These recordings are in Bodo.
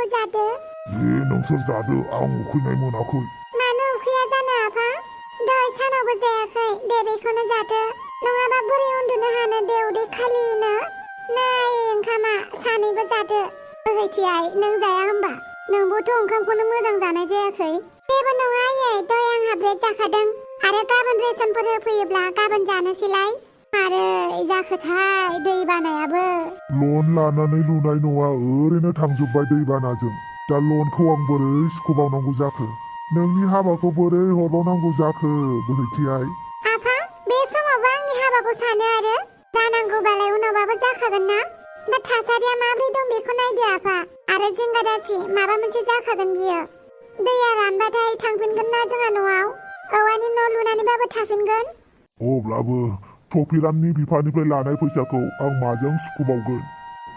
सानाखौ जादो नोंसोर जादो आं उखैनाय मोनाखै मानो उखैया जानो आफा दहाय सानावबो जायाखै दे बेखौनो जादो नङाबा बोरै उन्दुनो हानो दे उदै खालिनो नै ओंखामा सानैबो जादो ओहैथि आइ नों जाया होमबा नोंबोथ' ओंखामखौनो मोजां जानाय जायाखै जेबो नङा आयै दहाय आंहा ब्रेड जाखादों आरो गाबोन रेसनफोर होफैयोब्ला गाबोन जानोसैलाय आरो जाखोथाय दै बानायाबो लन लानानै लुनाय न'आ ओरैनो थांजोब्बाय दैबानाजों दा लनखौ आं बोरै सुख'बावनांगौ जाखो नोंनि हाबाखौ बोरै हरबावनांगौ जाखो बोहैथियाय आफा बे समावबो आंनि हाबाखौ सानो आरो जानांगौबालाय उनावबाबो जाखागोन ना दा थासारिया माब्रै दं बेखौ नायदो आफा आरो जिंगा दासि माबा मोनसे जाखागोन बियो दैया रानबाथाय थांफिनगोन ना जोंहा न'आव औवानि न' लुनानैबाबो थाफिनगोन अब्लाबो टफिरामनि बिफानिफ्राय लानाय फैसाखौ आं माजों सुख'बावगोन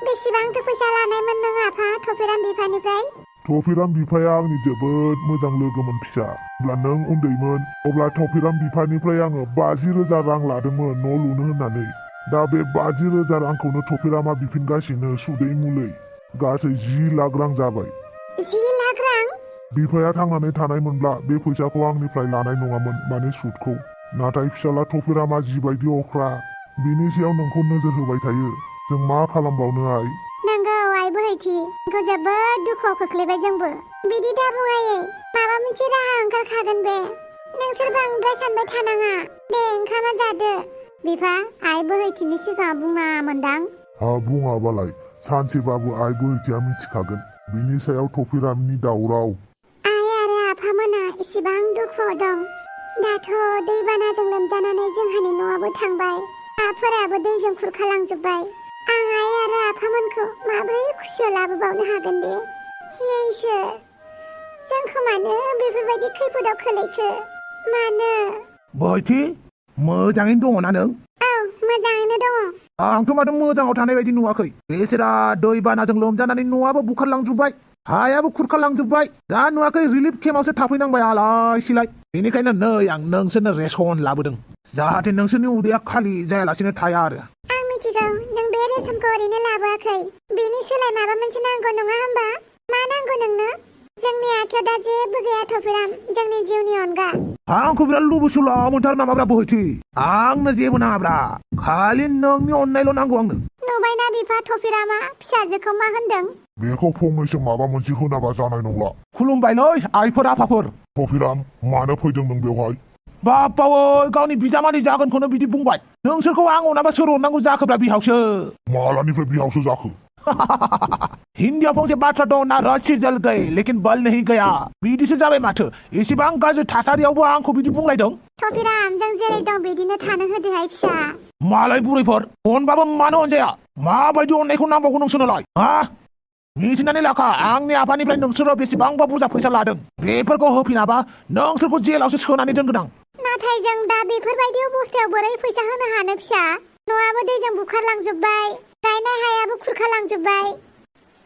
बेसेबांथो फैसा लानायमोन नों आफा टफिराम बिफानिफ्राय टफिराम बिफाया आंनि जोबोद मोजां लोगोमोन फिसा अब्ला नों उन्दैमोन अब्ला टफिराम बिफानिफ्राय आङो 50,000 रां लादोंमोन न' लुनो होननानै दा बे 50,000 रांखौनो टफिरामा बिफिनगासिनो सुदै मुलै गासै 10 लाख रां जाबाय 10 लाख रां बिफाया थांनानै थानायमोनब्ला बे फैसाखौ आंनिफ्राय लानाय नङामोन माने सुदखौ नाथाय फिसाला टफिरामा जिबायदि अख्रा बिनि सायाव नोंखौ नोजोर होबाय थायो जों मा खालामबावनो आइ नंगौ आइ बोहैथि नोंखौ जोबोद दुखुआव खोख्लैबाय जोंबो बिदि दा बुङायै माबा मोनसे राहा ओंखारखागोन बे नोंसोर बांद्राय सानबाय थानाङा दे ओंखामा जादो बिफा आइ बोहैथिनि सिगाङाव बुङा मोनदां बुङाबालाय सानसेबाबो आइ बोहैथिया मिथिखागोन बिनि सायाव टफिरामनि दावराव आइ आरो आफामोना एसेबां दुखुआव दं दाथ' दैबानाजों लोमजानानै जोंहानि न'आबो थांबाय हाफोराबो दैजों खुरखालांजोब्बाय आं आइ आरो आफामोनखौ माब्रै खुसियाव लाबोबावनो हागोन दे हे इसोर जोंखौ मानो बेफोरबायदि खैफोदाव खोलैखो मानो बोहैथि मोजाङैनो दङ ना नों औ मोजाङैनो दङ आंथ' माथो मोजाङाव थानाय बायदि नुवाखै बेसेरा दैबानाजों लोमजानानै न'आबो बुखारलांजोब्बाय हायाबो खुरखालांजोब्बाय दा नुवाखै रिलिफ केम्पआवसो थाफैनांबाय आलाय सिलाय बेनिखायनो नै आं नोंसोरनो रेसन लाबोदों जाहाथे नोंसोरनि उदैया खालि जायालासिनो थाया आरो आं मिथिगौ नों बे रेसनखौ ओरैनो लाबोआखै बेनि सोलाय माबा मोनसे नांगौ नङा होमबा मा नांगौ नोंनो जोंनि आखायाव दा जेबो गैया टफिराम जोंनि जिउनि अनगा आंखौ बिराद लुबैसुला मोनथारो नामाब्रा बोहैथि आंनो जेबो नाङाब्रा खालि नोंनि अननायल' नांगौ आंनो नुबायना बिफा टफिरामा फिसाजोखौ मा होनदों बेखौ फंनैसो माबा मोनसे होनाबा जानाय नंला खुलुमबायलै आइफोर आफाफोर टफिराम मानो फैदों नों बेवहाय बाप्पावै गावनि बिजामादै जागोनखौनो बिदि बुंबाय नोंसोरखौ आं अनाबा सोर अननांगौ जाखोब्रा बिहावसो मालानिफ्राय बिहावसो जाखो हिन्दीयाव फंसे बाथ्रा दं ना रस्सी जल गए लेकिन बल नहीं गया बिदिसो जाबाय माथो एसेबां गाज्रि थासारियावबो आंखौ बिदि बुंलायदों टफिराम जों जेरै दं बिदिनो थानो होदोहाय फिसा मालाय बुरैफोर अनबाबो मानो अनजाया माबायदि अननायखौ नांबावगौ नोंसोरनोलाय हा मिथिनानै लाखा आंनि आफानिफ्राय नोंसोरो बेसेबांबा बुरजा फैसा लादों बेफोरखौ होफिनाबा नोंसोरखौ जेलावसो सोनानै दोनगोन आं नाथाय जों दा बेफोरबायदि अबस्थायाव बोरै फैसा होनो हानो फिसा न'आबो दैजों बुखारलांजोब्बाय गायनाय हायाबो खुरखालांजोब्बाय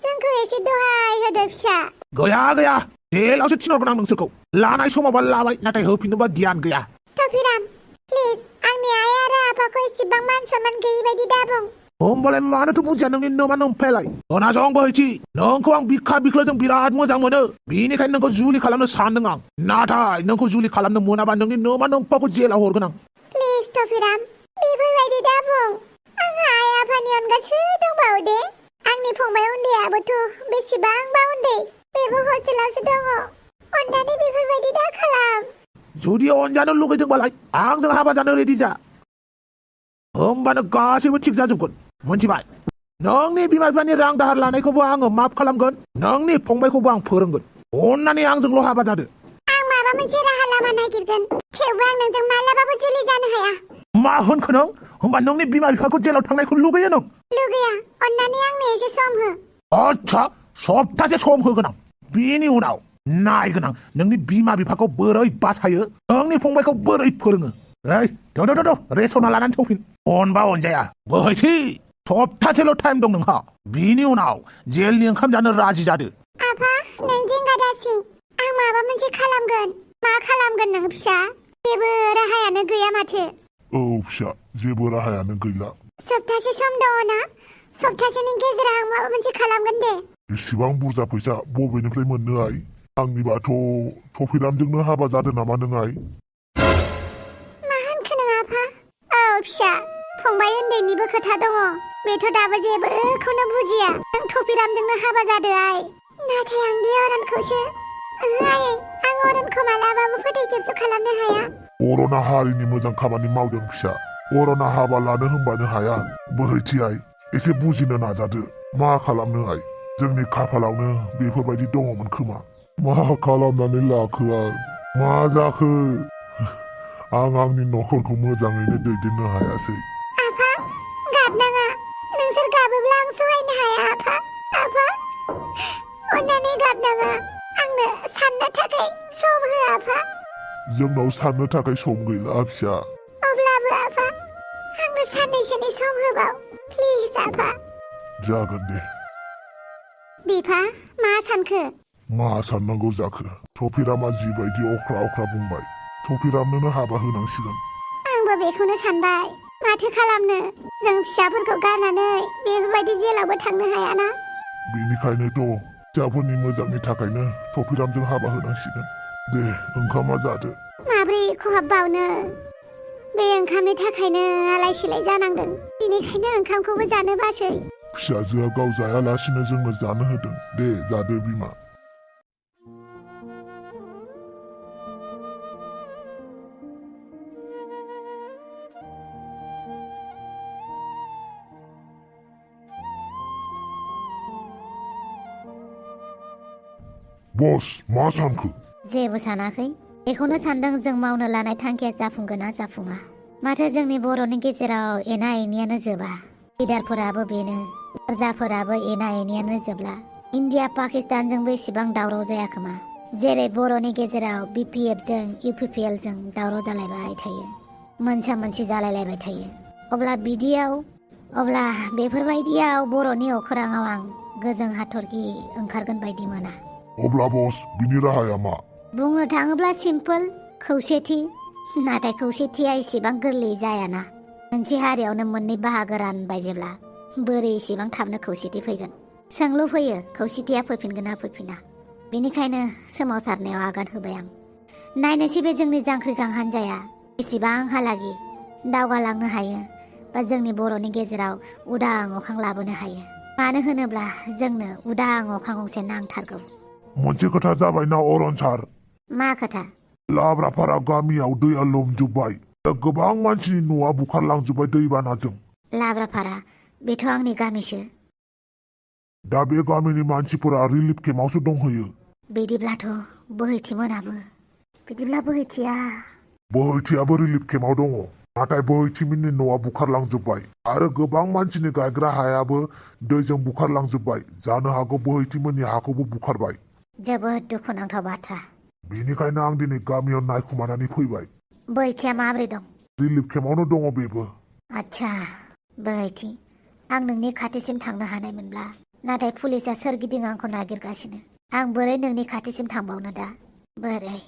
जोंखौ एसे दहाय होदो फिसा गया गया जेलावसो थिनहरगोन आं नोंसोरखौ लानाय समावबा लाबाय नाथाय होफिननोबा गियान गैया टफिराम प्लिज आंनि आइ आरो आफाखौ एसेबां मान सनमान गैयि बायदि दाबुं होमबालाय मानोथो बुजिया नोंनि नोमा नोमफायालाय खोनासं बोहैथि नोंखौ आं बिखा बिख्लोजों बिराद मोजां मोनो बेनिखायनो नोंखौ जुलि खालामनो सानदों आं नाथाय नोंखौ जुलि खालामनो मोनाबा नोंनि नोमा नोमफाखौ जेलाव हरगोन आं प्लिज टफिराम बेफोरबायदि दाबुं आंहा आइ आफानि अनगा सोर दंबावो दे आंनि फंबाय उन्दैयाबोथ' बेसेबांबा उन्दै बेबो हस्टेलावसो दङ अननानै बेफोरबायदि दा खालाम जुदि अनजानो लुगैदोंबालाय आंजों हाबा जानो रेडि जा होमबानो गासैबो थिग जाजोबगोन मोनथिबाय नोंनि बिमा बिफानि रां दाहार लानायखौबो आङो माफ खालामगोन नोंनि फंबायखौबो आं फोरोंगोन अननानै आंजोंल' हाबा जादो आं माबा मोनसे राहा लामा नागिरगोन थेवबो आं नोंजों मालाबाबो जुलि जानो हाया मा होनखो नों होमबा नोंनि बिमा बिफाखौ जेलाव थांनायखौ लुगैयो नों लुगैया अननानै आंनो एसे सम हो आच्छा सप्तासे सम होगोन आं बेनि उनाव नायगोन आं नोंनि बिमा बिफाखौ बोरै बासायो नोंनि फंबायखौ बोरै फोरोङो रेसना लानानै सौफिन अनबा अनजाया बोहैथि सप्तासेल' टाइम दं नोंहा बिनि उनाव जेलनि ओंखाम जानो राजि जादो आफा नों जिंगा दासि आं माबा मोनसे खालामगोन मा खालामगोन नों फिसा जेबो राहायानो गैया माथो औ फिसा जेबो राहायानो गैला सप्तासे सम दङ ना सप्तासेनि गेजेराव आं माबा मोनसे खालामगोन दे एसेबां बुरजा फैसा बबेनिफ्राय मोननो आइ आंनिबाथ' थफिरामजोंनो हाबा जादों नामा नों आइ मा होनखो नों आफा औ फिसा फंबाय उन्दैनिबो खोथा दङ बेथ' दाबो जेबोखौनो बुजिया नों थफिरामजोंनो हाबा जादो आइ नाथाय आं दि अरनखौसो आइ आं अरनखौ मालाबाबो फोथायखेबस' खालामनो हाया अरना हारिनि मोजां खामानि मावदों फिसा अरना हाबा लानो होनबानो हाया बोहैथि आइ एसे बुजिनो नाजादो मा खालामनो आइ जोंनि खाफालावनो बेफोरबायदि दङमोन खोमा मा खालामनानै लाखो आं मा जाखो आं आंनि नखरखौ मोजाङैनो दैदेननो हायासै आफा गाबनाङा नोंसोर गाबोब्ला आं सहायनो हाया आफा आफा अन्नानै गाबनाङा आंनो साननो थाखाय सम हो आफा जोंनाव साननो थाखाय सम गैला फिसा अब्लाबो आफा आंनो साननैसोनि सम होबाव प्लिज आफा जागोन दे बिफा मा सानखो मा साननांगौ जाखो थफिरामा जिबायदि अख्रा अख्रा बुंबाय थफिरामनोनो हाबा होनांसिगोन आंबो बेखौनो सानबाय माथो खालामनो जों फिसाफोरखौ गारनानै बेफोरबायदि जेलावबो थांनो हायाना बेनिखायनोथ' फिसाफोरनि मोजांनि थाखायनो थफिरामजों हाबा होनांसिगोन दे ओंखामा जादो माब्रै खहाबबावनो बे ओंखामनि थाखायनो आलाय सिलाय जानांदों बेनिखायनो ओंखामखौबो जानो बासै फिसाजोआ गाव जायालासिनो जोंनो जानो होदों दे जादो बिमा बस मा सानखो जेबो सानाखै बेखौनो सानदों जों मावनो लानाय थांखिया जाफुंगोन ना जाफुङा माथो जोंनि बर'नि गेजेराव एना एनियानो जोबा लिडारफोराबो बेनो प्रजाफोराबो एना एनियानो जोबला इन्डिया पाकिस्तानजोंबो इसेबां दावराव जायाखोमा जेरै बर'नि गेजेराव BPF-जों UPPL-जों दावराव जालायबाय थायो मोनसा मोनसि जालायलायबाय थायो अब्ला बेफोरबायदियाव बर'नि अखोराङाव आं गोजों हाथरखि ओंखारगोन बायदि मोना अब्ला बस बिनि राहाया मा बुंनो थाङोब्ला सिम्पोल खौसेथि नाथाय खौसेथिया इसेबां गोरलै जायाना मोनसे हारियावनो मोननै बाहागो रानबाय जेब्ला बोरै इसेबां थाबनो खौसेथि फैगोन सोंलु फैयो खौसेथिया फैफिनगोन ना फैफिना बेनिखायनो सोमावसारनायाव आगान होबाय आं नायनोसै बे जोंनि जांख्रिखां हान्जाया बेसेबांहालागि दावगालांनो हायो बा जोंनि बर'नि गेजेराव उदां अख्रां लाबोनो हायो मानो होनोब्ला जोंनो उदां अख्रां गंसे नांथारगौ मोनसे खोथा जाबायना अरन सार मा खोथा लाब्राफारा गामियाव दैया लोमजोब्बाय गोबां मानसिनि न'आ बुखारलांजोब्बाय दैबानाजों लाब्राफारा बेथ' आंनि गामिसो दा बे गामिनि मानसिफोरा रिलिफ केम्पआवसो दंहैयो बिदिब्लाथ' बोहैथिमोनाबो बिदिब्ला बोहैथियाबो रिलिफ केम्पआव दङ नाथाय बोहैथिमोननि न'आ बुखारलांजोब्बाय आरो गोबां मानसिनि गायग्रा हायाबो दैजों बुखारलांजोब्बाय जानो हागौ बोहैथिमोननि हाखौबो बुखारबाय जोबोद दुखुनांथाव बाथ्रा बेनिखायनो आं दिनै गामियाव नायखुमानानै फैबाय बोहैथिया माबोरै दं रिलिफ केम्पआवनो दङ बेबो आच्छा बोहैथि आं नोंनि खाथिसिम थांनो हानायमोनब्ला नाथाय पुलिसा सोरगिदिं आंखौ नागिरगासिनो आं बोरै नोंनि खाथिसिम थांबावनो दा बोरै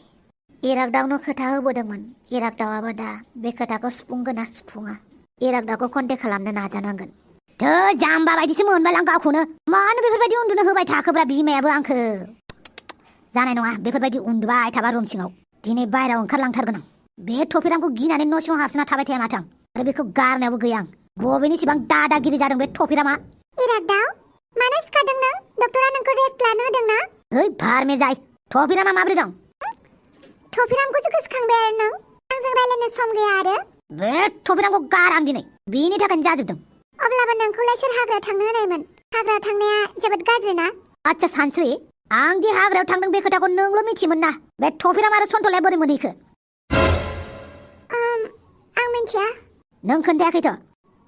इरागदावनो खोथा होबोदोंमोन इरागदावाबो दा बे खोथाखौ सुफुंगोन ना सुफुङा इरागदावखौ कन्टेक्ट खालामनो नाजानांगोन जाम्बा बायदिसो मोनबाय आं गावखौनो मानो बेफोरबायदि उन्दुनो होबाय थाखोब्रा बिमायाबो आंखो जानाय नङा बेफोरबायदि उन्दुबाय थाबा रुम सिङाव दिनै बायरायाव ओंखारलांथारगोन आं बे थफिरामखौ गिनानै न' सिङाव हाबसोना थाबाय थाया माथो आं आरो बेखौ गारनायावबो गैया आं बबेनि सिबां दादागिरि जादों बे थफिरामा इरागदाव मानो सिखारदों नों डक्टरा नोंखौ रेस्ट लानो होदों ना ओइ भारमे जाय थफिरामा माबोरै दं थफिरामखौसो गोसोखांबाय आरो नों आंजों रायलायनो सम गैया आरो बे थफिरामखौ गार आं दिनै बेनि थाखायनो जाजोबदों अब्लाबो नोंखौलाय सोर हाग्रायाव थांनो होनायमोन हाग्रायाव थांनाया जोबोद गाज्रि ना आच्छा सानस्रि आं दि हाग्रायाव थांदों बे खोथाखौ नोंल' मिथियोमोन ना बे थफिराम आरो सन्थलाया बोरै मोनहैखो आं मिन्थिया नों खोन्थायाखैथ'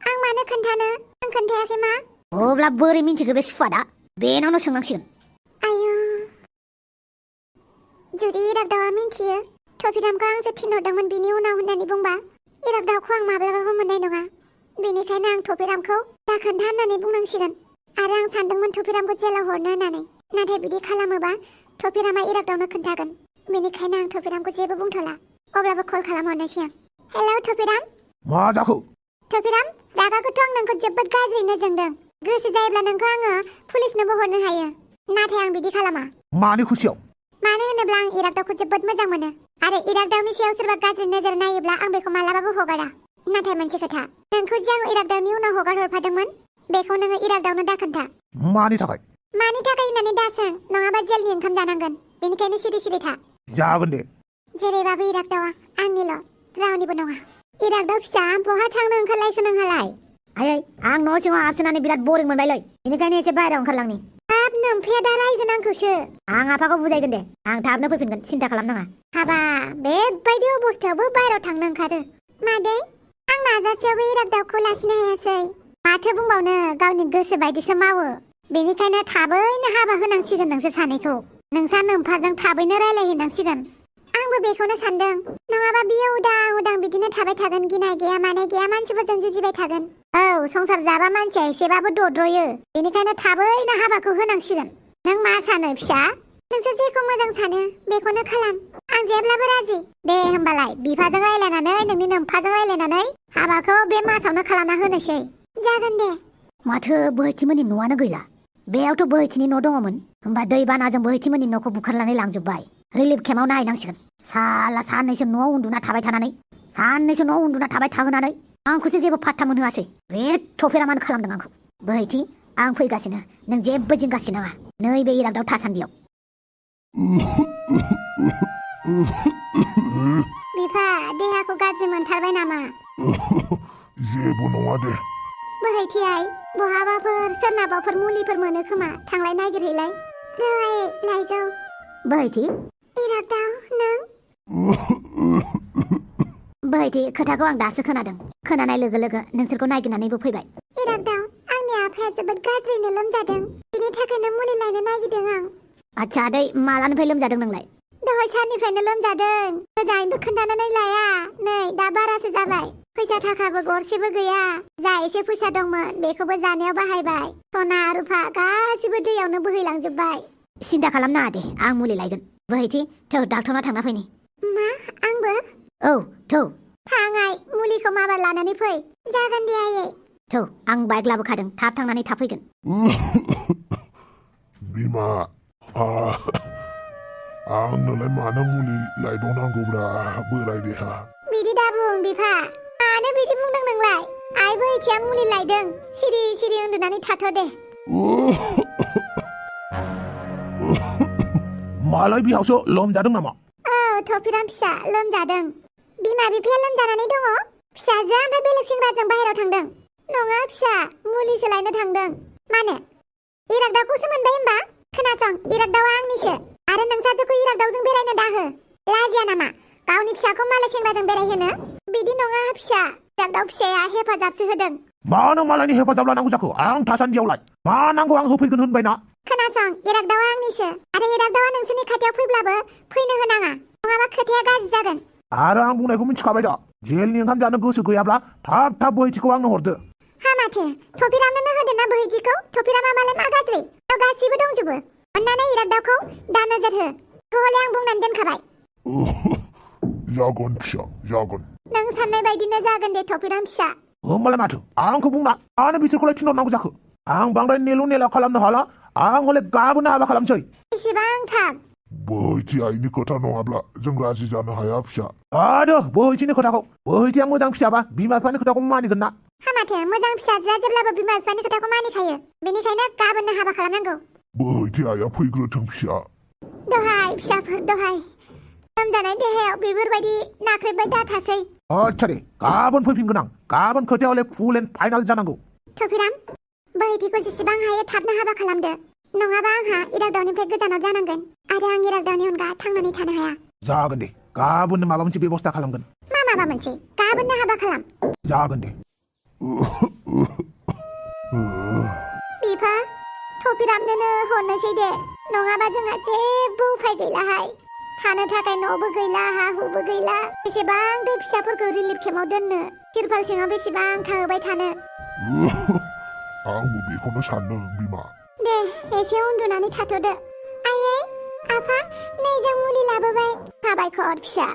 आं मानो खोन्थानो आं खोन्थायाखै मा अब्ला बोरै मिन्थिखो बे सुफादा बेनावनो सोंनांसिगोन आयु जुदि इरागदावा मिन्थियो थफिरामखौ आंसो थिनहरदोंमोन बिनि उनाव होननानै बुंबा इरागदावखौ आं माब्लाबाबो मोननाय नङा बेनिखायनो आं थफिरामखौ दा खोन्था होननानै बुंनांसिगोन आरो आं सानदोंमोन थफिरामखौ जेलाव हरनो होननानै नाथाय बिदि खालामोबा थफिरामा इरागदावनो खोन्थागोन बेनिखायनो आं थफिरामखौ जेबो बुंथ'ला अब्लाबो कल खालामहरनोसै आं हेलौ थफिराम मा जाखो थफिराम रागाखौथ' आं नोंखौ जोबोद गाज्रिनो जोंदों गोसो जायोब्ला नोंखौ आङो पुलिसनोबो हरनो हायो नाथाय आं बिदि खालामा। मानि खुसियाव? मानो होनोब्ला आं इरागदावखौ जोबोद मोजां मोनो आरो इरागदावनि सायाव सोरबा गाज्रि नोजोर नायोब्ला आं बेखौ मालाबाबो हगारा। नाथाय मोनसे खोथा, नोंखौ जे आं इरागदावनि उनाव हगार हरफादोंमोन बेखौ नोङो इरागदावनो दाखोन्था। मानि थाखाय? मानि थाखाय होननानै दासों, नङाबा जेलनि ओंखाम जानांगोन। बेनिखायनो सिरि सिरि था। जागोन दे। जेरैबाबो इरागदावा आंनिल', रावनिबो नङा। इरागदाव फिसा, बहा थांनो ओंखारलायखो नोंहालाय? आयै आं न' सिङाव हाबसोनानै बिराद बरिं मोनबायलै, बेनिखायनो एसे बाहेरायाव ओंखारलांनि। हाब, नोमफाया दा रायगोन आंखौसो। आं आफाखौ बुजायगोन दे, आं थाबनो फैफिनगोन, सिन्था खालामनाङा। हाबा, बेबायदि अबस्थायावबो बाहेरायाव थांनो ओंखारो। मादै, आं नाजासेयावबो इरागदावखौ लाखिनो हायासै। माथो बुंबावनो, गावनि गोसो बायदिसो मावो। बेनिखायनो थाबैनो हाबा होनांसिगोन नोंसोर सानैखौ। नोंसा नोमफाजों थाबैनो रायलायहैनांसिगोन। आंबो बेखौनो सानदों। नङाबा बियो उदां उदां बिदिनो थाबाय थागोन, गिनाय गैया मानाय गैया, मानसिफोरजों जुजिबाय थागोन। औ, संसार जाबा मानसिया एसेबाबो दद्रयो। बेनिखायनो थाबैनो हाबाखौ होनांसिगोन। नों मा सानो फिसा? नोंसोर जेखौ मोजां सानो बेखौनो खालाम। आं जेब्लाबो राजि। दे होमबालाय बिफाजों रायलायनानै, नोंनि नोमफाजों रायलायनानै हाबाखौ बे मासावनो खालामना होनोसै। जागोन दे। माथो बोहैथिमोननि न'आनो गैला? बेयावथ' बोहैथिनि न' दङमोन। होमबा दैबानाजों बोहैथिमोननि न'खौ बुखारनानै लांजोब्बाय। रिलिफ केम्पआव नायनांसिगोन। साला साननैसो न'आव उन्दुना थाबाय थाहोनानै आंखौसो जेबो फात्ता मोनहोआसै। बे थफेरामानो खालामदों आंखौ। बोहैथि, आं फैगासिनो, नों जेबो जिंगासि नाङा। नैबे इरागदाव थासान्दियाव। बिफा, देहाखौ गाज्रि मोनथारबाय नामा? जेबो नङा दे। बोहैथि आइ, बहाबाफोर सोरनाबाफोर मुलिफोर मोनो खोमा, थांलाय नागिरहैलाय। लायगौ। बोहैथि, इरागदाव, नों? बोहैथि, खोथाखौ आं दासो खोनादों। खोनानाय लोगो लोगो नोंसोरखौ नागिरनानैबो फैबाय। इरागदाव, आंनि आफाया जोबोद गाज्रिनो लोमजादों। बिनि थाखायनो मुलि लायनो नागिरदों आं। आच्छा आदै, मालानिफ्राय लोमजादों नोंलाय? दहाय साननिफ्रायनो लोमजादों। मोजाङैबो खोन्थानानै लाया। नै दा बारासो जाबाय। फैसा थाखाबो गरसेबो गैया। जा एसे फैसा दंमोन बेखौबो जानायाव बाहायबाय। सना रुफा गासिबो दैयावनो बोहैलांजोब्बाय। सिन्था खालामनाङा दे, आं मुलि लायगोन। बोहैथि, थौ डाक्टरनाव थांना फैनि। मा, आंबो? औ, थौ। थाङाय, मुलिखौ माबार लानानै फै। जागोन दे आयै। थौ, आं बाइक लाबोखादों, थाब थांनानै थाब फैगोन। बिमा, आंनोलाय मानो मुलि लायबावनांगौब्रा बोराय देहा। बिदि दा बुं बिफा। मानो बिदि बुंदों नोंलाय? आइ बोहैथिया मुलि लायदों। सिरि सिरि उन्दुनानै थाथ' दे। मालाय बिहावसो लोमजादों नामा? औ, थफिराम फिसा, लोमजादों। बिमा बिफाया लोमजानानै दङ। फिसाजोआ ओमफ्राय बेलेग सेंग्राजों बाहेरायाव थांदों। नङा फिसा, मुलिसो लायनो थांदों। मानो? इरागदावखौसो मोनबाय होमबा? खोनासं, इरागदावा आंनिसो। आरो नोंसाजोखौ इरागदावजों बेरायनो दाहो। लाजिया नामा गावनि फिसाखौ मालाय सेंग्राजों बेरायहोनो? बिदि नङा फिसा, इरागदाव फिसाया हेफाजाबसो होदों। मानो मालायनि हेफाजाब लानांगौ जाखो? आं थासान्दियावलाय मा नांगौ आं होफैगोन होनबायना। खोनासं, इरागदावा आंनिसो। आरो इरागदावा नोंसोरनि खाथियाव फैब्लाबो फैनो होनाङा, नङाबा खोथाया गाज्रि जागोन। आरो आं बुंनायखौ मिथिखाबाय दा। जेलनि ओंखाम जानो गोसो गैयाब्ला थाब थाब बोहैथिखौ आंनो हरदो। हा माथो, थफिरामनोनो होदो ना बोहैथिखौ? थफिरामा मालाय मा गाज्रि? बेयाव गासिबो दंजोबो। अन्नानै इरागदावखौ दा नोजोर हो। हले आं बुंनानै दोनखाबाय। जागोन फिसा, जागोन। नों साननाय बायदिनो जागोन दे थफिराम फिसा। होमबालाय माथो आंखौ बुंना मानो बिसोरखौलाय थिनहरनांगौ जाखो? आं बांद्राय नेलु नेला खालामनो हाला। आं हले गाबोननो हाबा खालामसै। बेसेबां थाब? बोहैथि आइनि खोथा नङाब्ला जों राजि जानो हाया फिसा। आदो बोहैथिनि खोथाखौ। बोहैथिया मोजां फिसाबा बिमा बिफानि खोथाखौ मानिगोन ना? हा माथो, मोजां फिसाजोआ जेब्लाबो बिमा बिफानि खोथाखौ मानिखायो। बेनिखायनो गाबोननो हाबा खालामनांगौ। बोहैथि आइया फैग्रोथों फिसा। दहाय फिसाफोर, दहाय। लोमजानाय देहायाव बेफोरबायदि नाख्रेबबाय दाथासै। आच्छा दे, गाबोन फैफिनगोन आं। गाबोन खोथाया हले फुल एन्ड फाइनाल जानांगौ। थफिराम, बोहैथिखौ जेसेबां हायो थाबनो हाबा खालामदो। नङाबा आंहा इरागदावनिफ्राय गोजानाव जानांगोन। आरो आं इरागदावनि अनगा थांनानै थानो हाया। जागोन दे, गाबोननो माबा मोनसे बेबस्था खालामगोन। मा माबा मोनसे? गाबोननो हाबा खालाम। जागोन दे। बिफा, थफिरामनोनो हरनोसै दे। नङाबा जोंहा जेबो उफाय गैलाहाय। थानो थाखाय न'बो गैला, हा हुबो गैला। बेसेबां बे फिसाफोरखौ रिलिफ केम्पआव दोननो? तिरपाल सिङाव बेसेबां थाहोबाय थानो? आंबो बेखौनो सानदों बिमा। दे, एसे उन्दुनानै थाथ'दो। आयै, आफा, नै जों मुलि लाबोबाय। साबायखर फिसा।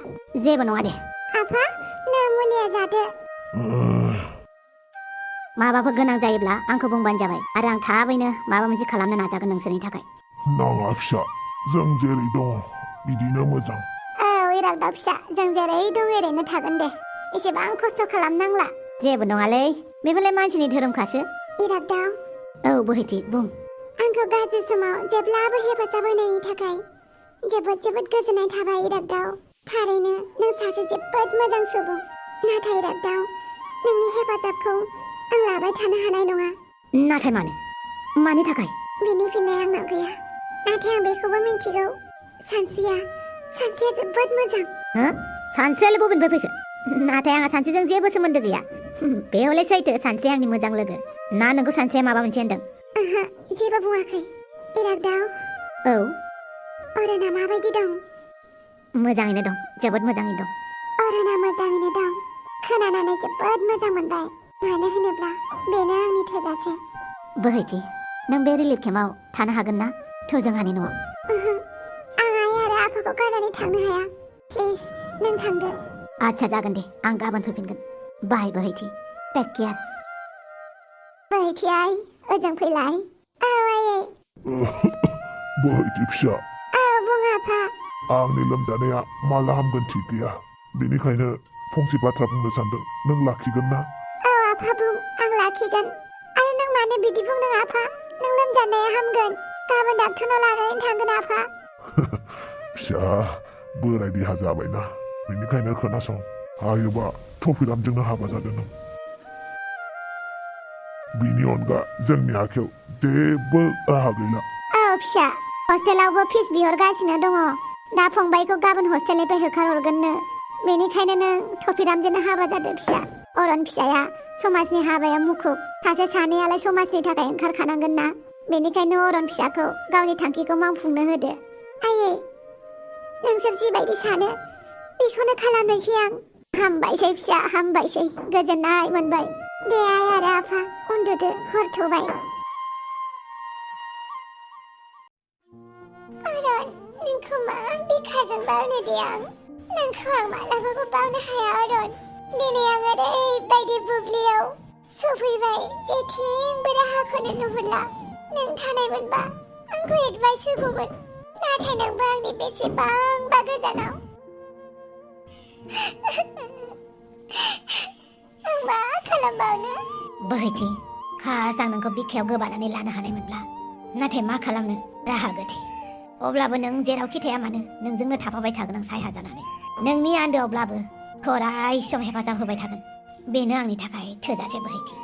जेबो नङा दे। आफा, नो मुलिया जादो। माबाफोर गोनां जायोब्ला आंखौ बुंबानो जाबाय। आरो आं थाबैनो माबा मोनसे खालामनो नाजागोन नोंसोरनि थाखाय। नाङा फिसा जों जेरै दङ बिदिनो मोजां औ इरागदाव फिसा जों जेरै दं एरैनो थागोन दे एसेबां खस्थ' खालामनांला जेबो नङालै बेफोरलाय मानसिनि धोरोमखासो इरागदाव औ बोहैथि बुं आंखौ गाज्रि समाव जेब्लाबो हेफाजाब होनायनि थाखाय जोबोद जोबोद गोजोननाय थाबाय इरागदाव थारैनो नों सासे जोबोद मोजां सुबुं नाथाय इरागदाव नोंनि हेफाजाबखौ आं लाबाय थानो हानाय नङा नाथाय मानि थाखाय बेनि फिननाय आंनाव गैया नाथाय आं बेखौबो मिन्थिगौ सानस्रिया जोबोद मोजां हो सानस्रियालाय बबेनिफ्राय फैखो नाथाय आंहा सानस्रिजों जेबो सोमोन्दो गैया बे हले सैथो सानस्रिया आंनि मोजां लोगो ना नोंखौ सानस्रिया माबा मोनसे होनदों ओहो जेबो बुङाखै इरागदाव औ अरना माबायदि दं मोजाङैनो दं जोबोद मोजाङैनो दं अरना मोजाङैनो दं खोनानानै जोबोद मोजां मोनबाय मानो होनोब्ला बेनो आंनि थोजासे बोहैथि नों बे रिलिफ केम्पआव थानो हागोन ना थ' जोंहानि न'आव ओहो आं आइ आरो आफाखौ गारनानै थांनो हाया प्लिज नों थांदो आच्छा जागोन दे आं गाबोन फैफिनगोन बाय बोहैथि टेक केयार बोहैथि आइ ओजों फैलाय औ आयै बोहैथि फिसा औ बुं आफा आंनि लोमजानाया माला हामगोन थिग गैया बेनिखायनो फंसे बाथ्रा बुंनो सानदों नों लाखिगोन ना औ आफा बुं आं लाखिगोन आरो नों मानो बिदि बुंदों आफा नों लोमजानाया हामगोन गाबोन डाक्टरनाव लानानै थांगोन आफा फिसा बोराय देहा जाबायना बेनिखायनो खोनासं हायोबा थफिरामजोंनो हाबा जादों नों बिनि अनगा जोंनि आखायाव जेबो राहा गैला औ फिसा हस्टेलावबो फिस बिहरगासिनो दङ दा फंबायखौ गाबोन हस्टेलनिफ्राय होखारहरगोननो बेनिखायनो नों थफिरामजोंनो हाबा जादो फिसा अरन फिसाया समाजनि हाबाया मुखुब सासे सानैयालाय समाजनि थाखाय ओंखारखानांगोन ना बेनिखायनो अरन फिसाखौ गावनि थांखिखौ मावफुंनो होदो आयै नोंसोर जिबायदि सानो बेखौनो खालामनोसै आं हामबायसै फिसा हामबायसै गोजोननाय मोनबाय दे आइ आरो आफा उन्दुदो हर थौबाय अरन नोंखौ मा बिखाजों बावनो दे आं नोंखौ आं मालाबाबो बावनो हाया अरन दिनै आं ओरैबायदि बुब्लियाव सफैबाय जेथिंबो राहाखौनो नुहुरला नों थानायमोनबा आंखौ एडभाइस होगौमोन नाथाय नोंबो आंनि बेसेबांबा गोजानाव आं मा खालामबावनो बोहैथि खास आं नोंखौ बिखायाव गोबानानै लानो हानायमोनब्ला नाथाय मा खालामनो राहा गोथे अब्लाबो नों जेरावखि थाया मानो नोंजोंनो थाफाबाय थागोन आं सायहा जानानै नोंनि आन्दोआवब्लाबो अराय सम हेफाजाब होबाय थागोन बेनो आंनि थाखाय थोजासे बोहैथि